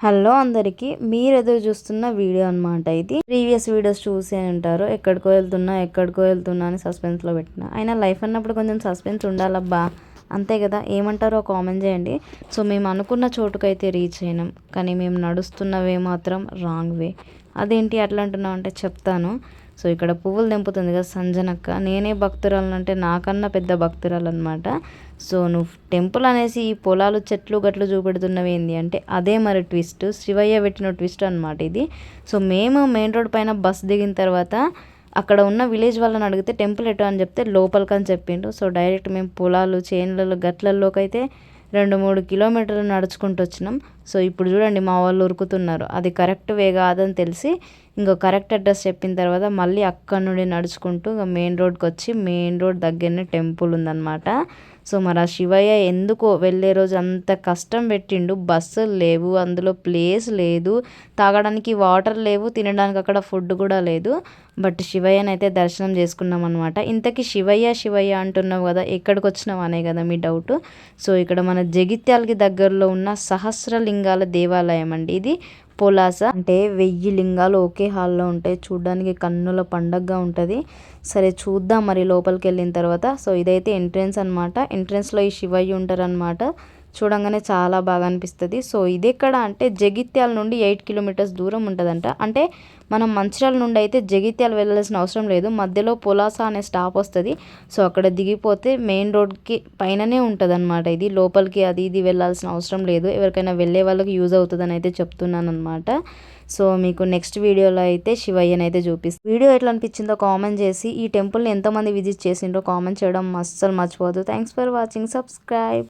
Hello అందరికీ, మీరు ఎదురు చూస్తున్న వీడియో అనమాట. ఇది ప్రీవియస్ వీడియోస్ చూసే ఉంటారు. ఎక్కడికో వెళ్తున్నా అని సస్పెన్స్లో పెట్టిన. అయినా లైఫ్ అన్నప్పుడు కొంచెం సస్పెన్స్ ఉండాలబ్బా, అంతే కదా. ఏమంటారో కామెంట్ చేయండి. సో మేము అనుకున్న చోటుకైతే రీచ్ అయినాం, కానీ మేము నడుస్తున్నవే మాత్రం రాంగ్ వే. అదేంటి అట్లా అంటున్నాం అంటే చెప్తాను. సో ఇక్కడ పువ్వులు తెంపుతుంది కదా సంజనక్క, నేనే భక్తురాలు అంటే నాకన్నా పెద్ద భక్తురాలు అనమాట. సో నువ్వు టెంపుల్ అనేసి ఈ పొలాలు చెట్లు గట్లు చూపెడుతున్నవి ఏంది అంటే అదే మరి ట్విస్ట్, శివయ్య పెట్టిన ట్విస్ట్ అనమాట ఇది. సో మేము మెయిన్ రోడ్ పైన బస్ దిగిన తర్వాత అక్కడ ఉన్న విలేజ్ వాళ్ళని అడిగితే టెంపుల్ ఎటు అని చెప్తే లోపలికి అని చెప్పిండు. సో డైరెక్ట్ మేము పొలాలు చేన్లలో గట్లల్లోకి అయితే 2-3 కిలోమీటర్లు నడుచుకుంటూ వచ్చినాం. సో ఇప్పుడు చూడండి మా వాళ్ళు ఉరుకుతున్నారు. అది కరెక్ట్ వే కాదని తెలిసి ఇంకో కరెక్ట్ అడ్రస్ చెప్పిన తర్వాత మళ్ళీ అక్కడ నుండి నడుచుకుంటూ మెయిన్ రోడ్కి వచ్చి మెయిన్ రోడ్ దగ్గరనే టెంపుల్ ఉందన్నమాట. సో మరి ఆ శివయ్య ఎందుకో వెళ్ళే రోజు అంత కష్టం పెట్టిండు. బస్సులు లేవు, అందులో ప్లేస్ లేదు, తాగడానికి వాటర్ లేవు, తినడానికి అక్కడ ఫుడ్ కూడా లేదు. బట్ శివయ్యని అయితే దర్శనం చేసుకున్నాం అనమాట. ఇంతకీ శివయ్య అంటున్నావు కదా, ఎక్కడికి వచ్చినావు అనే కదా మీ డౌట్. సో ఇక్కడ మన జగిత్యాలకి దగ్గరలో ఉన్న సహస్రలింగాల దేవాలయం అండి ఇది. పొలాస అంటే 1000 లింగాలు ఒకే హాల్లో ఉంటాయి. చూడడానికి కన్నుల పండగగా ఉంటుంది. సరే చూద్దాం మరి లోపలికి వెళ్ళిన తర్వాత. సో ఇదైతే ఎంట్రెన్స్ అనమాట. ఎంట్రెన్స్లో ఈ శివయ్య ఉంటారనమాట. చూడంగానే చాలా బాగా అనిపిస్తుంది. సో ఇది ఎక్కడ అంటే జగిత్యాల నుండి 8 కిలోమీటర్స్ దూరం ఉంటుందంట. అంటే మనం మంచిర్యాల నుండి అయితే జగిత్యాల వెళ్ళాల్సిన అవసరం లేదు, మధ్యలో పొలాస అనే స్టాప్ వస్తుంది. సో అక్కడ దిగిపోతే మెయిన్ రోడ్కి పైననే ఉంటుంది అనమాట. ఇది లోపలికి అది ఇది వెళ్ళాల్సిన అవసరం లేదు. ఎవరికైనా వెళ్ళే వాళ్ళకి యూజ్ అవుతుందని అయితే చెప్తున్నాను అనమాట. సో మీకు నెక్స్ట్ వీడియోలో అయితే శివయ్యని అయితే చూపిస్తాను. వీడియో ఎట్లా అనిపించిందో కామెంట్ చేసి, ఈ టెంపుల్ని ఎంతమంది విజిట్ చేసిండ్రో కామెంట్ చేయడం అస్సలు మర్చిపోవద్దు. Thanks for watching. సబ్స్క్రైబ్.